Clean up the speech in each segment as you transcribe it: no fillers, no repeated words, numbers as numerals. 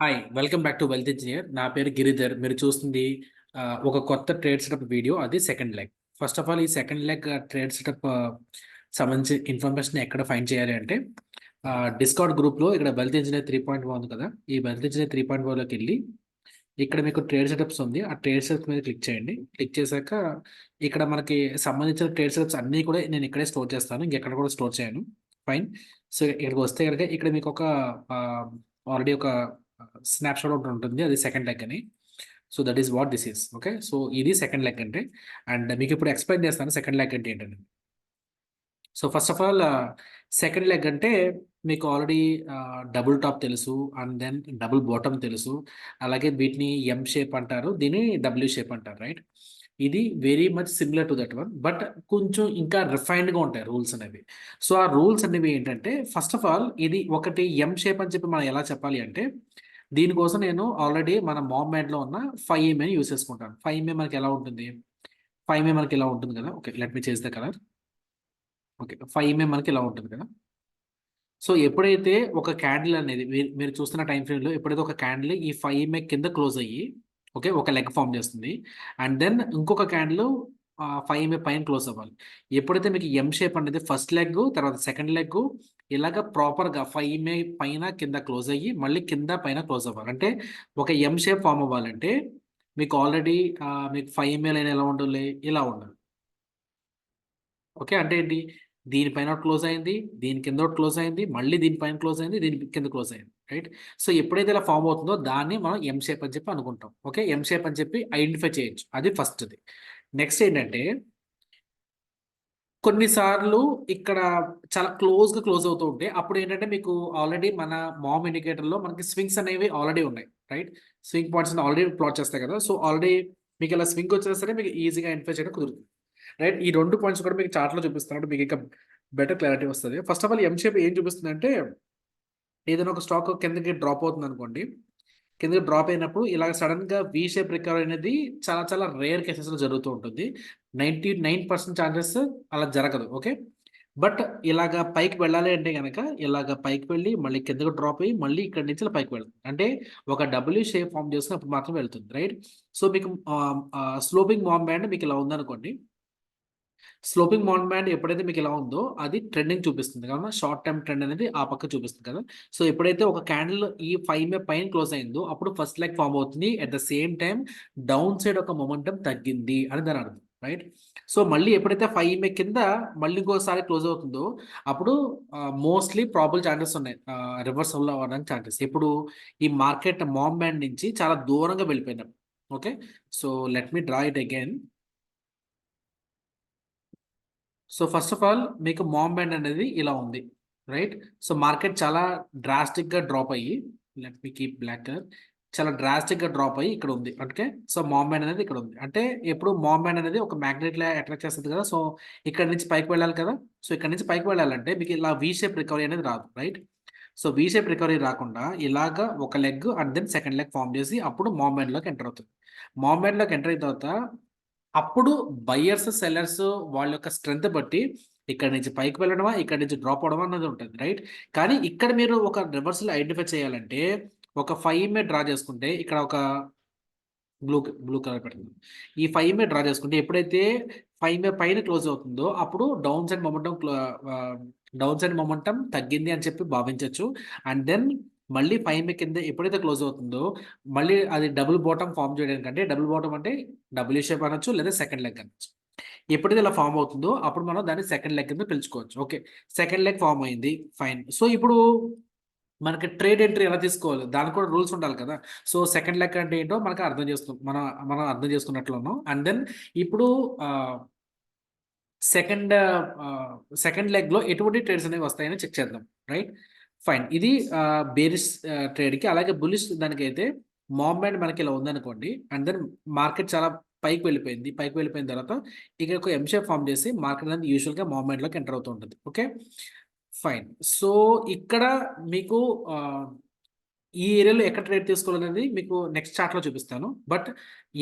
Hi welcome back to wealth engineer. నా పేరు గిరిధర్. మీరు చూస్తుంది ఒక కొత్త ట్రేడ్ సెటప్ వీడియో, అది second leg. First of all ఈ సెకండ్ లెగ్ ట్రేడ్ సెటప్ సంబంధించి ఇన్ఫర్మేషన్ ఎక్కడ ఫైండ్ చేయాలి అంటే డిస్కౌంట్ గ్రూప్లో ఇక్కడ వెల్త్ ఇంజనీర్ 3.1 ఉంది కదా, ఈ వెల్త్ ఇంజనీర్ 3.1లోకి వెళ్ళి ఇక్కడ మీకు ట్రేడ్ సెటప్స్ ఉంది. ఆ ట్రేడ్ సెటప్స్ మీద క్లిక్ చేయండి. క్లిక్ చేశాక ఇక్కడ మనకి సంబంధించిన ట్రేడ్ సెటప్స్ అన్నీ కూడా నేను ఇక్కడే స్టోర్ చేస్తాను, ఇంకెక్కడ కూడా స్టోర్ చేయను. ఫైన్. సో ఇక్కడికి వస్తే కనుక ఇక్కడ మీకు ఒక ఆల్రెడీ ఒక స్నాప్షాట్ ఒకటి ఉంటుంది, అది సెకండ్ లెగ్ అని. So that is what this is. Okay, so ఇది సెకండ్ లెగ్ అంటే. అండ్ మీకు ఇప్పుడు ఎక్స్ప్లెయిన్ చేస్తాను సెకండ్ లెగ్ అంటే ఏంటంటే. So first of all second leg అంటే మీకు ఆల్రెడీ డబుల్ టాప్ తెలుసు, అండ్ దెన్ డబుల్ బాటమ్ తెలుసు. అలాగే వీటిని ఎం షేప్ అంటారు, దీన్ని డబ్ల్యూ షేప్ అంటారు, రైట్. ఇది very much similar to that one, but కొంచెం ఇంకా రిఫైన్డ్గా ఉంటాయి రూల్స్ అనేవి. సో ఆ రూల్స్ అనేవి ఏంటంటే, ఫస్ట్ ఆఫ్ ఆల్ ఇది ఒకటి ఎం షేప్ అని చెప్పి మనం ఎలా చెప్పాలి అంటే, దీనికోసం నేను ఆల్రెడీ మన మామ్ మ్యాడ్లో ఉన్న 5 యూస్ చేసుకుంటాను. 5 మనకి ఎలా ఉంటుంది, 5 మనకి ఇలా ఉంటుంది కదా. ఓకే, లెట్ మీ చేస్ ద కలర్. ఓకే, 5 మనకి ఇలా ఉంటుంది కదా. సో ఎప్పుడైతే ఒక క్యాండిల్ అనేది మీరు చూస్తున్న టైం ఫ్రేమ్లో ఎప్పుడైతే ఒక క్యాండిల్ ఈ 5 కింద క్లోజ్ అయ్యి, ఓకే, ఒక లెగ్ ఫామ్ చేస్తుంది. అండ్ దెన్ ఇంకొక క్యాండిల్ 5 పైన క్లోజ్ అవ్వాలి. ఎప్పుడైతే మీకు ఎం షేప్ అనేది ఫస్ట్ లెగ్ తర్వాత సెకండ్ లెగ్ ఇలాగ ప్రాపర్గా 5 పైన కింద క్లోజ్ అయ్యి మళ్ళీ కింద పైన క్లోజ్ అవ్వాలి. అంటే ఒక ఎం షేప్ ఫామ్ అవ్వాలంటే మీకు ఆల్రెడీ మీకు 5 లైన్ ఎలా ఉండాలి, ఇలా ఉండాలి. ఓకే, అంటే ఏంటి, దీనిపైన క్లోజ్ అయింది, దీని కింద క్లోజ్ అయింది, మళ్ళీ దీనిపైన క్లోజ్ అయింది, దీని కింద క్లోజ్ అయింది, రైట్. సో ఎప్పుడైతే ఇలా ఫామ్ అవుతుందో దాన్ని మనం ఎం షేప్ అని చెప్పి అనుకుంటాం. ఓకే, ఎం షేప్ అని చెప్పి ఐడెంటిఫై చేయొచ్చు, అది ఫస్ట్ది. నెక్స్ట్ ఏంటంటే, కొన్నిసార్లు ఇక్కడ చాలా క్లోజ్గా క్లోజ్ అవుతూ ఉంటాయి. అప్పుడు ఏంటంటే మీకు ఆల్రెడీ మన మామ్ ఇండికేటర్లో మనకి స్వింగ్స్ అనేవి ఆల్రెడీ ఉన్నాయి, right. Swing points already plot చేస్తాయి కదా. సో ఆల్రెడీ మీకు ఇలా స్వింగ్ వచ్చినా సరే మీకు ఈజీగా ఐడెంటిఫై చేయడం కుదురుతుంది, రైట్. ఈ 2 పాయింట్స్ కూడా మీకు చార్ట్లో చూపిస్తున్నట్టు మీకు ఇంకా బెటర్ క్లారిటీ వస్తుంది. First of all M shape ఏం చూపిస్తుంది అంటే, ఏదైనా ఒక స్టాక్ కిందకి డ్రాప్ అవుతుంది అనుకోండి, కిందకి డ్రాప్ అయినప్పుడు ఇలా సడన్గా వి షేప్ రికవరీ అనేది చాలా చాలా రేర్ కేసెస్లో జరుగుతూ ఉంటుంది. 99% ఛాన్సెస్ అలా జరగదు. ఓకే, బట్ ఇలాగ పైకి వెళ్ళాలి అంటే కనుక ఇలాగ పైకి వెళ్ళి మళ్ళీ కిందకు డ్రాప్ అయ్యి మళ్ళీ ఇక్కడ నుంచి ఇలా పైకి వెళ్తుంది. అంటే ఒక డబ్ల్యూ షేప్ ఫామ్ చేసినప్పుడు మాత్రం వెళ్తుంది, రైట్. సో మీకు స్లోపింగ్ మామ్ బ్యాండ్ మీకు ఇలా ఉందనుకోండి, స్లోపింగ్ మౌంట్ బ్యాండ్ ఎప్పుడైతే మీకు ఇలా ఉందో అది ట్రెండింగ్ చూపిస్తుంది కదా, షార్ట్ టర్మ్ ట్రెండ్ అనేది ఆ పక్క చూపిస్తుంది కదా. సో ఎప్పుడైతే ఒక క్యాండిల్ ఈ 5 పైన క్లోజ్ అయిందో అప్పుడు ఫస్ట్ లెగ్ ఫామ్ అవుతుంది. At the same time down side ఒక మొమెంటం తగ్గింది అని దాని అర్థం, రైట్. సో మళ్ళీ ఎప్పుడైతే 5 కింద మళ్ళీ ఇంకోసారి క్లోజ్ అవుతుందో అప్పుడు మోస్ట్లీ ప్రాబుల్ ఛాన్సెస్ ఉన్నాయి రివర్సల్ అవ్వడానికి ఛాన్సెస్. ఇప్పుడు ఈ మార్కెట్ మామ్ బ్యాండ్ నుంచి చాలా దూరంగా వెళ్ళిపోయినాం. Okay, so let me draw it again. So first of all మీకు మామ్ బ్యాండ్ అనేది ఇలా ఉంది, రైట్. సో మార్కెట్ చాలా డ్రాస్టిక్గా డ్రాప్ అయ్యి, let me keep black colour, చాలా డ్రాస్టిక్గా డ్రాప్ అయ్యి ఇక్కడ ఉంది. ఓకే, సో మామ్ బ్యాండ్ అనేది ఇక్కడ ఉంది. అంటే ఎప్పుడు మామ్ బ్యాండ్ అనేది ఒక మ్యాగ్నెట్ లా అట్రాక్ట్ చేస్తుంది కదా. సో ఇక్కడ నుంచి పైకి వెళ్ళాలి కదా. సో ఇక్కడ నుంచి పైకి వెళ్ళాలంటే మీకు ఇలా వి షేప్ రికవరీ అనేది రాదు, right. So we shape recovery రాకుండా ఇలాగా ఒక leg and then second leg form చేసి అప్పుడు మామ్ బ్యాండ్లోకి ఎంటర్ అవుతుంది. మామ్ బ్యాండ్లోకి ఎంటర్ అయిన తర్వాత అప్పుడు బయ్యర్స్ సెల్లర్స్ వాళ్ళ యొక్క స్ట్రెంత్ బట్టి ఇక్కడ నుంచి పైకి వెళ్ళడమా ఇక్కడ నుంచి డ్రాప్ అవడమా అన్నది ఉంటుంది, రైట్. కానీ ఇక్కడ మీరు ఒక రివర్సల్ ఐడెంటిఫై చేయాలంటే ఒక 5 డ్రా చేసుకుంటే ఇక్కడ ఒక బ్లూ బ్లూ కలర్ పెడుతుంది. ఈ 5 డ్రా చేసుకుంటే ఎప్పుడైతే 5 పైన క్లోజ్ అవుతుందో అప్పుడు డౌన్ సైడ్ మొమెంటం తగ్గింది అని చెప్పి భావించవచ్చు. అండ్ దెన్ మళ్ళీ 5 కింద ఎప్పుడైతే క్లోజ్ అవుతుందో మళ్ళీ అది డబుల్ బాటమ్ ఫామ్ చేయడానికంటే, డబుల్ బాటమ్ అంటే డబ్ల్యూ షేప్ అనొచ్చు లేదా సెకండ్ లెగ్ అనొచ్చు. ఎప్పుడైతే ఇలా ఫామ్ అవుతుందో అప్పుడు మనం దాన్ని సెకండ్ లెగ్ కింద పిలుచుకోవచ్చు. ఓకే, సెకండ్ లెగ్ ఫామ్ అయింది, ఫైన్. సో ఇప్పుడు మనకి ట్రేడ్ ఎంట్రీ ఎలా తీసుకోవాలి, దానికి కూడా రూల్స్ ఉండాలి కదా. సో సెకండ్ లెగ్ అంటే ఏంటో మనకు అర్థం చేసుకున్నాం, మనం అర్థం చేసుకున్నట్లు ఉన్నాం. అండ్ దెన్ ఇప్పుడు సెకండ్ సెకండ్ లెగ్ లో ఎటువంటి ట్రేడ్స్ అనేవి వస్తాయని చెక్ చేద్దాం, రైట్. ఫైన్, ఇది బేరిష్ ట్రేడ్కి. అలాగే బులిష్ దానికైతే మామ్ బ్యాండ్ మనకి ఇలా ఉందనుకోండి, అండ్ దెన్ మార్కెట్ చాలా పైకి వెళ్ళిపోయింది. పైకి వెళ్ళిపోయిన తర్వాత ఇక ఒక ఎం షేప్ ఫామ్ చేసి మార్కెట్ అనేది యూజువల్గా మామ్ బ్యాండ్లోకి ఎంటర్ అవుతూ ఉంటుంది. Okay, fine. సో ఇక్కడ మీకు ఈ ఏరియాలో ఎక్కడ ట్రేడ్ తీసుకోవాలనేది మీకు నెక్స్ట్ చార్ట్లో చూపిస్తాను. బట్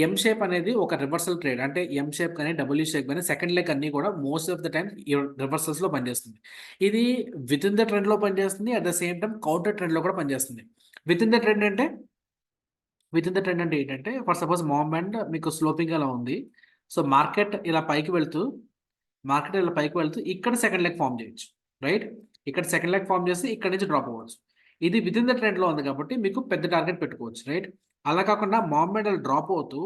ఎం షేప్ అనేది ఒక రివర్సల్ ట్రేడ్. అంటే ఎం షేప్ కానీ డబ్ల్యూ షేప్ కానీ సెకండ్ లెగ్ అన్ని కూడా మోస్ట్ ఆఫ్ ద టైం రివర్సల్స్లో పనిచేస్తుంది. ఇది విత్ ఇన్ ద ట్రెండ్లో పనిచేస్తుంది, at the same time counter ట్రెండ్లో కూడా పనిచేస్తుంది. విత్ ఇన్ ద ట్రెండ్ అంటే విత్ ఇన్ ద ట్రెండ్ అంటే ఏంటంటే ఫర్ సపోజ్ మూవ్మెంట్ మీకు స్లోపింగ్ అలా ఉంది. సో మార్కెట్ ఇలా పైకి వెళ్తూ ఇక్కడ సెకండ్ లెగ్ ఫామ్ చేయొచ్చు, రైట్? ఇక్కడ సెకండ్ లెగ్ ఫామ్ చేసి ఇక్కడ నుంచి డ్రాప్ అవ్వచ్చు. ఇది విత్ ఇన్ ద ట్రెండ్ లో ఉంది కాబట్టి మీకు పెద్ద టార్గెట్ పెట్టుకోవచ్చు, రైట్? అలా కాకుండా మూవ్మెంట్ అలా డ్రాప్ అవుతూ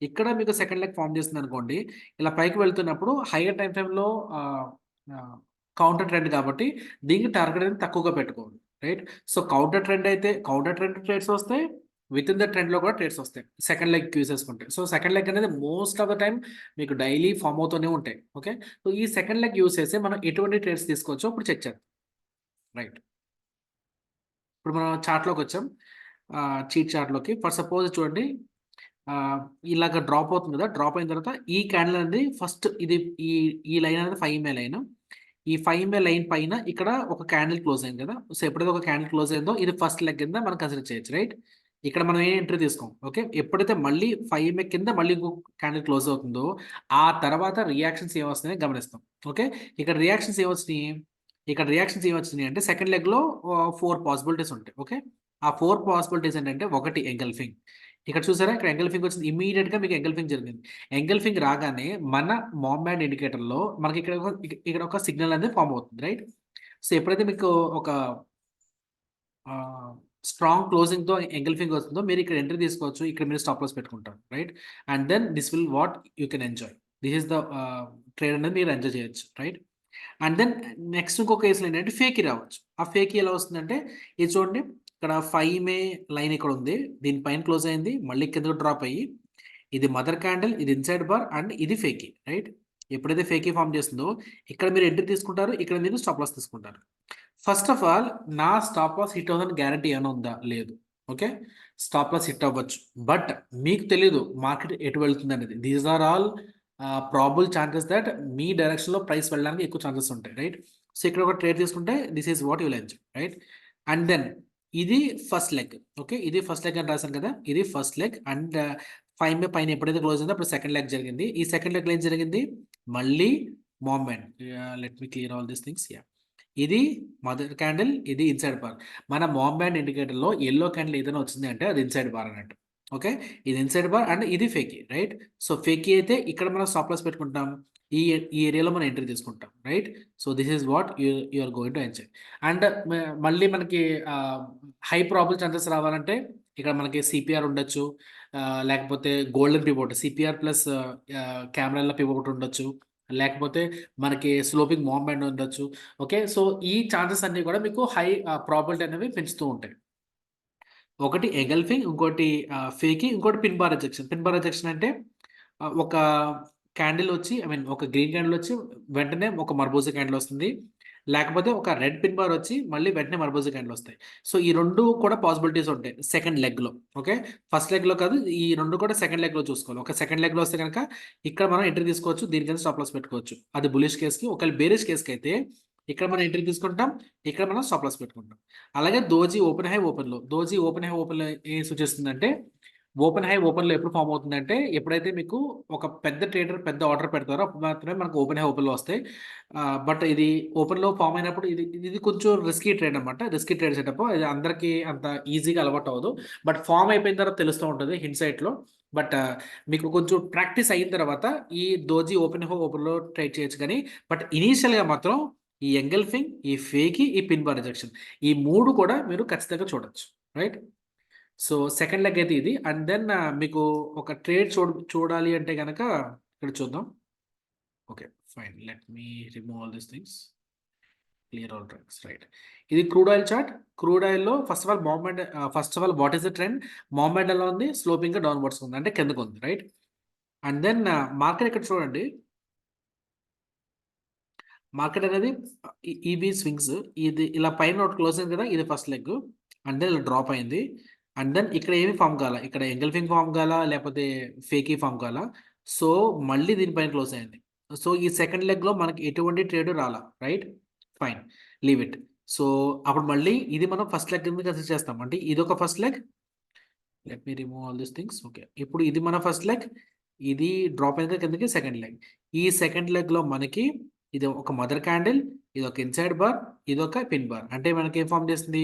ఇక్కడ మీకు సెకండ్ లెగ్ ఫామ్ చేస్తుంది అనుకోండి, ఇలా పైకి వెళ్తున్నప్పుడు హైయర్ టైం ఫ్రేమ్ లో కౌంటర్ ట్రెండ్ కాబట్టి దీనికి టార్గెట్ అనేది తక్కువగా పెట్టుకోవాలి, right? So counter trend trades వస్తాయి, విత్ ఇన్ ద ట్రెండ్ లో కూడా ట్రేడ్స్ వస్తాయి సెకండ్ లెగ్ యూస్ చేసుకుంటే. సో సెకండ్ లెగ్ అనేది మోస్ట్ ఆఫ్ ద టైం మీకు డైలీ ఫామ్ అవుతూనే ఉంటాయి. ఓకే, సో ఈ సెకండ్ లెగ్ యూస్ చేసి మనం ఎటువంటి ట్రేడ్స్ తీసుకోవచ్చో ఇప్పుడు చెక్ చేద్దాం, రైట్? ఇప్పుడు మనం చార్ట్లోకి వచ్చాం, చీట్ చార్ట్లోకి. ఫర్ సపోజ్ చూడండి, ఇలాగ డ్రాప్ అవుతుంది కదా, డ్రాప్ అయిన తర్వాత ఈ క్యాండిల్ అనేది ఫస్ట్ ఇది ఈ ఈ లైన్ అనేది 5 MA లైన్. ఈ 5 MA లైన్ పైన ఇక్కడ ఒక క్యాండిల్ క్లోజ్ అయింది కదా. సో ఎప్పుడైతే ఒక క్యాండిల్ క్లోజ్ అయిందో ఇది ఫస్ట్ లెగ్ కింద మనం కన్సిడర్ చేయొచ్చు, రైట్? ఇక్కడ మనం ఏ ఎంట్రీ తీసుకోం. ఓకే, ఎప్పుడైతే మళ్ళీ 5 MA కింద మళ్ళీ ఇంకొక క్యాండిల్ క్లోజ్ అవుతుందో ఆ తర్వాత రియాక్షన్స్ ఏమొస్తున్నాయో గమనిస్తాం. ఓకే, ఇక్కడ రియాక్షన్స్ ఏమొచ్చినాయి అంటే సెకండ్ లెగ్ లో 4 పాసిబిలిటీస్ ఉంటాయి. ఓకే, ఆ 4 పాసిబిలిటీస్ ఏంటంటే, ఒకటి ఎంగల్ఫింగ్. ఇక్కడ చూసారా, ఇక్కడ ఎంగల్ఫింగ్ వచ్చింది, ఇమీడియట్ గా మీకు ఎంగల్ఫింగ్ జరిగింది. ఎంగల్ఫింగ్ రాగానే మన మామ్ ఇండికేటర్ లో మనకి ఇక్కడ ఒక సిగ్నల్ అనేది ఫామ్ అవుతుంది, రైట్? సో ఎప్పుడైతే మీకు ఒక స్ట్రాంగ్ క్లోజింగ్ తో ఎంగల్ఫింగ్ వస్తుందో మీరు ఇక్కడ ఎంట్రీ తీసుకోవచ్చు, ఇక్కడ మీరు స్టాప్ లాస్ పెట్టుకుంటారు, right? And then this will what you can enjoy. This is the trade అనేది మీరు ఎంజాయ్ చేయొచ్చు, రైట్? అండ్ దెన్ నెక్స్ట్ ఇంకొక కేసులో ఏంటంటే ఫేకి రావచ్చు. ఆ ఫేకి ఎలా వస్తుందంటే, ఇది చూడండి, ఇక్కడ 5 MA లైన్ ఇక్కడ ఉంది, దీనిపైన క్లోజ్ అయింది, మళ్ళీ కిందకు డ్రాప్ అయ్యి ఇది మదర్ క్యాండిల్, ఇది ఇన్సైడ్ బార్ అండ్ ఇది ఫేకి, రైట్? ఎప్పుడైతే ఫేకి ఫామ్ చేస్తుందో ఇక్కడ మీరు ఎంట్రీ తీసుకుంటారు, ఇక్కడ మీరు స్టాప్ లాస్ తీసుకుంటారు. ఫస్ట్ ఆఫ్ ఆల్ నా స్టాప్ లాస్ హిట్ అవుతుందని గ్యారంటీ ఏమైనా ఉందా? లేదు. ఓకే, స్టాప్ లాస్ హిట్ అవ్వచ్చు, బట్ మీకు తెలియదు మార్కెట్ ఎటు వెళ్తుంది అనేది. These are all probable chances that మీ డైరెక్షన్ లో ప్రైస్ వెళ్ళడానికి ఎక్కువ ఛాన్సెస్ ఉంటాయి, రైట్? సో ఇక్కడ ఒక ట్రేడ్ తీసుకుంటే this is what you lens, right? And then ఇది ఫస్ట్ లెగ్. ఓకే, ఇది ఫస్ట్ లెగ్ అని రాశాను కదా, ఇది ఫస్ట్ లెగ్. అండ్ 5 MA పైన ఎప్పుడైతే క్లోజ్ అయిందో అప్పుడు సెకండ్ లెగ్ జరిగింది. ఈ సెకండ్ లెగ్ ఏం జరిగింది, మళ్ళీ movement. Let me clear all these things. ఇది మదర్ క్యాండిల్, ఇది ఇన్సైడ్ బార్. మన మూవ్మెంట్ ఇండికేటర్ లో ఎల్లో క్యాండిల్ ఏదైనా వచ్చింది అంటే అది ఇన్సైడ్ బార్ అన్నట్టు. ఓకే, ఇది ఇన్సైడ్ బార్ అండ్ ఇది ఫేకి, రైట్? సో ఫేకి అయితే ఇక్కడ మనం స్టాప్ లాస్ పెట్టుకుంటాం, ఈ ఏరియాలో మనం ఎంట్రీ తీసుకుంటాం, right? So this is what you are going to enjoy. And మళ్ళీ మనకి హై ప్రాబుల్ ఛాన్సెస్ రావాలంటే ఇక్కడ మనకి సిపిఆర్ ఉండొచ్చు, లేకపోతే గోల్డెన్ పివోట్, సిపిఆర్ ప్లస్ కెమెరాల పివోట్ ఉండొచ్చు, లేకపోతే మనకి స్లోపింగ్ మూవ్మెంట్ ఉండొచ్చు. ఓకే, సో ఈ ఛాన్సెస్ అన్ని కూడా మీకు హై ప్రాబిలిటీ అనేవి పెంచుతూ ఉంటాయి. ఒకటి ఎగల్ఫింగ్, ఇంకోటి ఫేకి, ఇంకోటి pin bar rejection. Pin bar rejection అంటే ఒక క్యాండిల్ వచ్చి, ఐ మీన్ ఒక గ్రీన్ క్యాండిల్ వచ్చి వెంటనే ఒక మర్బోజా క్యాండిల్ వస్తుంది, లేకపోతే ఒక రెడ్ పిన్ బార్ వచ్చి మళ్ళీ వెంటనే మర్బోజా క్యాండిల్ వస్తాయి. సో ఈ రెండు కూడా పాసిబిలిటీస్ ఉంటాయి సెకండ్ లెగ్ లో. ఓకే, ఫస్ట్ లెగ్ లో కాదు, ఈ రెండు కూడా సెకండ్ లెగ్ లో చూసుకోవాలి. ఒక సెకండ్ లెగ్ లో వస్తే కనుక ఇక్కడ మనం ఎంట్రీ తీసుకోవచ్చు, దీనికైనా స్టాప్ లాస్ పెట్టుకోవచ్చు. అది బులిష్ కేసుకి. ఒకవేళ బేరిష్ కేసుకి అయితే ఇక్కడ మనం ఎంట్రీ తీసుకుంటాం, ఇక్కడ మనం స్టాప్ లాస్ పెట్టుకుంటాం. అలాగే దోజీ ఓపెన్ హై ఓపెన్ లో ఏం సూచిస్తుందంటే, ఓపెన్ హై ఓపెన్ లో ఎప్పుడు ఫామ్ అవుతుందంటే, ఎప్పుడైతే మీకు ఒక పెద్ద ట్రేడర్ పెద్ద ఆర్డర్ పెడతారో అప్పుడు మాత్రమే మనకు ఓపెన్ హై ఓపెన్ లో వస్తాయి. బట్ ఇది ఓపెన్ లో ఫామ్ అయినప్పుడు ఇది కొంచెం రిస్కీ ట్రేడ్ అనమాట. రిస్కీ ట్రేడ్ సెటప్, ఇది అందరికీ అంత ఈజీగా అలవాటు అవ్వదు. బట్ ఫామ్ అయిపోయిన తర్వాత తెలుస్తూ ఉంటుంది హింట్ సైట్ లో. బట్ మీకు కొంచెం ప్రాక్టీస్ అయిన తర్వాత ఈ దోజీ ఓపెన్ లో ట్రేడ్ చేయొచ్చు. కానీ బట్ ఇనీషియల్ గా మాత్రం ఈ ఎంగల్ఫింగ్, ఈ ఫేకి, ఈ పిన్ బార్ రిజెక్షన్, ఈ మూడు కూడా మీరు ఖచ్చితంగా చూడొచ్చు, రైట్? సో సెకండ్ లెగ్ అయితే ఇది. అండ్ దెన్ మీకు ఒక ట్రేడ్ చూడాలి అంటే కనుక ఇక్కడ చూద్దాం. Okay fine, let me remove all these things, clear all tracks, right? ఇది crude oil chart. Crude oil లో first of all what is the trend? Movement ఎలా ఉంది? స్లోపింగ్ గా డౌన్వర్డ్స్ ఉంది, అంటే కిందకు ఉంది, రైట్? అండ్ దెన్ మార్కెట్ ఇక్కడ చూడండి, మార్కెట్ అనేది ఈబీ స్వింగ్స్, ఇది ఇలా పైన ఒకటి క్లోజ్ అయింది కదా, ఇది ఫస్ట్ లెగ్. అండ్ దెన్ ఇలా డ్రాప్ అయింది. అండ్ దెన్ ఇక్కడ ఏమి ఫామ్ కాల, ఇక్కడ ఎంగల్ఫింగ్ ఫామ్ కాల, లేకపోతే ఫేకీ ఫామ్ కాల. సో మళ్ళీ దీనిపైన క్లోజ్ అయింది. సో ఈ సెకండ్ లెగ్ లో మనకి ఎటువంటి ట్రేడ్ రాలా, right? Fine, leave it. So అప్పుడు మళ్ళీ ఇది మనం ఫస్ట్ లెగ్ కింద కన్సిడర్ చేస్తాం. అంటే ఇది ఒక first leg. Let me remove all these things. Okay, ఇప్పుడు ఇది మన ఫస్ట్ లెగ్, ఇది డ్రాప్ అయింది కిందకి సెకండ్ లెగ్. ఈ సెకండ్ లెగ్ లో మనకి ఇది ఒక మదర్ క్యాండిల్, ఇది ఒక ఇన్సైడ్ బార్, ఇది ఒక పిన్ బార్. అంటే మనకి ఏం ఫామ్ చేస్తుంది?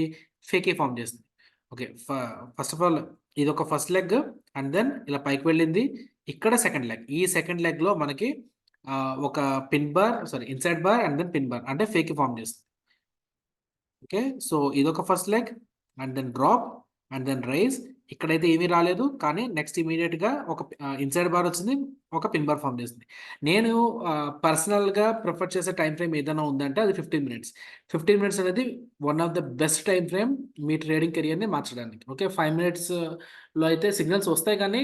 ఫేకీ ఫామ్ చేస్తుంది. ఓకే. ఫస్ట్ ఆఫ్ ఆల్ ఇది ఒక ఫస్ట్ లెగ్ అండ్ దెన్ ఇలా పైకి వెళ్ళింది. ఇక్కడ సెకండ్ లెగ్. ఈ సెకండ్ లెగ్‌లో మనకి ఒక inside bar and then pin bar అంటే ఫేక్ ఫార్మ్ చేస్తుంది. ఓకే. సో ఇదొక first leg and then drop and then rise. ఇక్కడైతే ఏమీ రాలేదు. కానీ నెక్స్ట్ ఇమ్మీడియేట్‌గా ఒక ఇన్సైడ్ బార్ వచ్చింది. ఒక పిన్ బార్ ఫార్మ్ చేసింది. నేను పర్సనల్‌గా ప్రిఫర్ చేసే టైమ్ ఫ్రేమ్ ఏదైనా ఉందంటే అది 15 మినిట్స్. 15 మినిట్స్ అనేది one of the best time frame మీ ట్రేడింగ్ కెరియర్‌ని మార్చడానికి. ఓకే. 5 మినిట్స్‌లో అయితే సిగ్నల్స్ వస్తాయి కానీ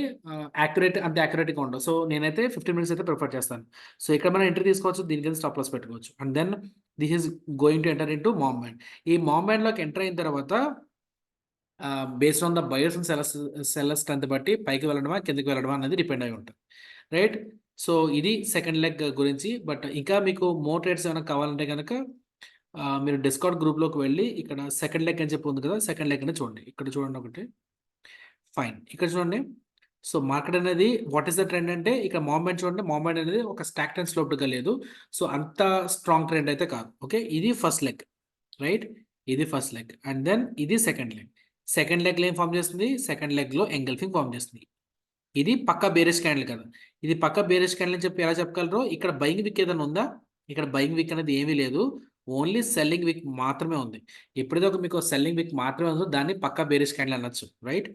అంత యాక్యురేట్‌గా ఉండవు. సో నేనైతే 15 మినిట్స్ అయితే ప్రిఫర్ చేస్తాను. సో ఇక్కడ మనం ఎంట్రీ తీసుకోవచ్చు. దీని కింద స్టాప్ లాస్ పెట్టుకోవచ్చు. And then this is going to enter into mom band. ఈ మామ్ బ్యాండ్‌లోకి ఎంటర్ అయిన తర్వాత based on the buyers and sellers strength బట్టి పైకి వెళ్ళడమా, కిందకి వెళ్ళడమా అనేది డిపెండ్ అయి ఉంటుంది. రైట్? సో ఇది సెకండ్ లెగ్ గురించి. బట్ ఇంకా మీకు మోర్ ట్రేడ్స్ ఏమైనా కావాలంటే గనక మీరు డిస్కౌంట్ గ్రూప్‌లోకి వెళ్ళి ఇక్కడ సెకండ్ లెగ్ అని చెప్పి ఉంది కదా! సెకండ్ లెగ్ అనేది చూడండి. ఇక్కడ చూడండి ఒకటి. ఫైన్. ఇక్కడ చూడండి. సో మార్కెట్ అనేది వాట్ ఈస్ ద ట్రెండ్ అంటే ఇక్కడ మామ్ బ్యాండ్ చూడండి. మామ్ బ్యాండ్ అనేది ఒక స్టాక్డ్ అండ్ స్లోప్డ్‌గా లేదు. సో అంత స్ట్రాంగ్ ట్రెండ్ అయితే కాదు. ఓకే. ఇది ఫస్ట్ లెగ్. రైట్? ఇది ఫస్ట్ లెగ్. అండ్ దెన్ ఇది సెకండ్ లెగ్. సెకండ్ లెగ్‌లో ఏం ఫార్మ్ చేస్తుంది? సెకండ్ లెగ్‌లో ఎంగల్ఫింగ్ ఫార్మ్ చేస్తుంది. ఇది పక్కా బేరిష్ క్యాండిల్ కదా! ఇది పక్కా బేరిష్ క్యాండిల్ అని చెప్పి ఎలా చెప్పగలరు? ఇక్కడ బయింగ్ విక్ ఏదైనా ఉందా? ఇక్కడ బయింగ్ విక్ అనేది ఏమీ లేదు. ఓన్లీ సెల్లింగ్ విక్ మాత్రమే ఉంది. ఎప్పుడైతే ఒక మీకు సెల్లింగ్ విక్ మాత్రమే ఉందో దాన్ని పక్కా బేరిష్ క్యాండిల్ అనొచ్చు. రైట్?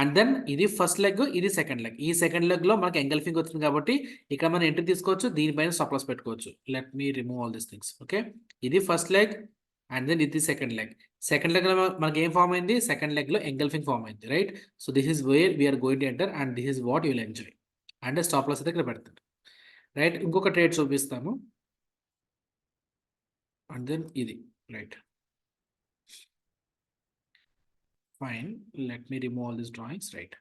అండ్ దెన్ ఇది ఫస్ట్ లెగ్, ఇది సెకండ్ లెగ్. ఈ సెకండ్ లెగ్‌లో మనకి ఎంగల్ఫింగ్ వచ్చింది కాబట్టి ఇక్కడ మనం ఎంట్రీ తీసుకోవచ్చు. దీనిపైన స్టాప్ లాస్ పెట్టుకోవచ్చు. Let me remove all these things. Okay. ఇది ఫస్ట్ లెగ్ అండ్ దెన్ ఇది సెకండ్ లెగ్. సెకండ్ లెగ్‌లో మనకి ఏం ఫార్మ్ అయింది? సెకండ్ లెగ్‌లో ఎంగల్ఫింగ్ ఫార్మ్ అయింది. Right? So this is where we are going to enter and this is what you will enjoy. అంటే స్టాప్ లాస్ అయితే ఇక్కడ పెడతారు. రైట్? ఇంకొక ట్రేడ్ చూపిస్తాను. అండ్ దెన్ ఇది. Right? Fine. Let me remove all these drawings. Right?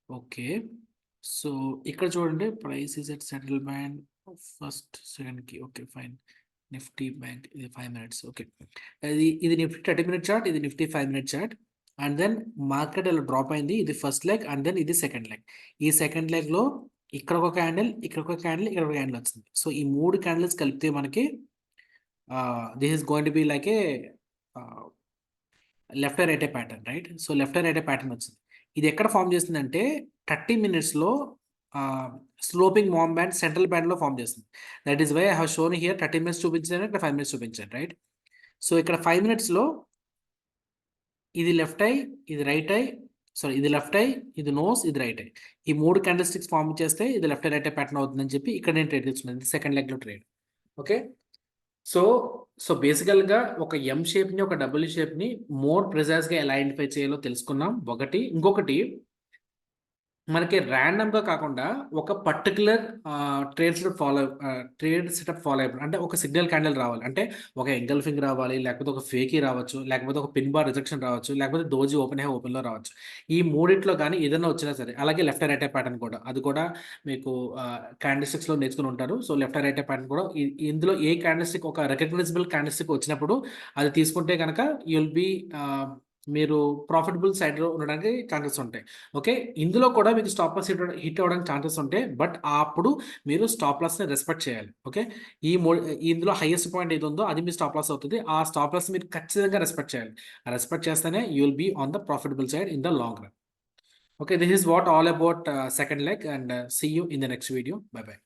Okay. So ఇక్కడ చూడండి price is at settle band first సెకండ్‌కి. ఓకే. ఫైన్. నిఫ్టీ బ్యాంక్ ఇది 5 మినిట్స్. ఓకే. ఇది నిఫ్టీ 30 మినిట్ చార్ట్. ఇది Nifty 5 minute chart. And then market ఇలా drop అయింది. ఇది first leg and then ఇది సెకండ్ లెగ్. ఈ సెకండ్ లెగ్‌లో ఇక్కడ ఒక క్యాండిల్, ఇక్కడ ఒక క్యాండిల్, ఇక్కడ ఒక క్యాండిల్ వచ్చింది. సో ఈ 3 క్యాండిల్స్ కలిపితే మనకి this is going to be like a left right pattern. Right? So left right pattern వచ్చింది. ఇది ఎక్కడ ఫామ్ చేస్తుందంటే 30 మినిట్స్‌లో స్లోపింగ్ మామ్ బ్యాండ్ సెంట్రల్ బ్యాండ్‌లో ఫామ్ చేస్తుంది. That is why I have shown here 30 minutes చూపించాను. ఇక్కడ 5 మినిట్స్ చూపించాను. రైట్? సో ఇక్కడ 5 మినిట్స్‌లో ఇది లెఫ్ట్ ఐ, ఇది రైట్ ఐ, ఇది లెఫ్ట్ ఐ, ఇది నోస్, ఇది రైట్ ఐ. ఈ 3 క్యాండిల్ స్టిక్స్ ఫార్మ్ చేస్తే ఇది లెఫ్ట్ రైట్ ఐ ప్యాటర్న్ అవుతుందని చెప్పి ఇక్కడ నేను ట్రేడ్ తీసుకున్నాను. ఇది సెకండ్ లెగ్‌లో ట్రేడ్. ఓకే. సో, బేసికల్‌గా ఒక ఎం షేప్‌ని, ఒక డబ్ల్యూ షేప్‌ని మోర్ ప్రిసైజ్‌గా ఎలా ఐడెంటిఫై చేయాలో తెలుసుకున్నాం. ఒకటి. ఇంకొకటి మనకి ర్యాండమ్‌గా కాకుండా ఒక పర్టిక్యులర్ ట్రేడ్ సెటప్ ఫాలో అయినప్పుడు అంటే ఒక సిగ్నల్ క్యాండిల్ రావాలి. అంటే ఒక ఎంగల్ఫింగ్ రావాలి, లేకపోతే ఒక ఫేకీ రావచ్చు, లేకపోతే ఒక పిన్ బార్ రిజెక్షన్ రావచ్చు, లేకపోతే డోజీ ఓపెన్‌లో రావచ్చు. ఈ మూడిట్లో గాని ఏదైనా వచ్చినా సరే, అలాగే లెఫ్ట్ రైట్ ప్యాటర్న్ కూడా. అది కూడా మీకు క్యాండిల్ స్టిక్స్‌లో నేర్చుకొని ఉంటారు. సో, లెఫ్ట్ రైట్ ప్యాటర్న్ కూడా ఇందులో ఏ క్యాండిల్ స్టిక్ ఒక రికగ్నైజబుల్ క్యాండిల్ స్టిక్ వచ్చినప్పుడు అది తీసుకుంటే గనక యూ విల్ బి మీరు ప్రాఫిటబుల్ సైడ్‌లో ఉండడానికి ఛాన్సెస్ ఉంటాయి. ఓకే. ఇందులో కూడా మీకు స్టాప్ లాస్ హిట్ అవ్వడానికి ఛాన్సెస్ ఉంటాయి. బట్ అప్పుడు మీరు స్టాప్ లాస్‌ని రెస్పెక్ట్ చేయాలి. ఓకే. ఇందులో హైయెస్ట్ పాయింట్ ఏది ఉందో అది మీ స్టాప్ లాస్ అవుతది. ఆ స్టాప్ లాస్ మీరు ఖచ్చితంగా రెస్పెక్ట్ చేయాలి. రెస్పెక్ట్ చేస్తేనే you will be on the profitable side in the long run. Okay. This is what all about second leg and see you in the next video. Bye by.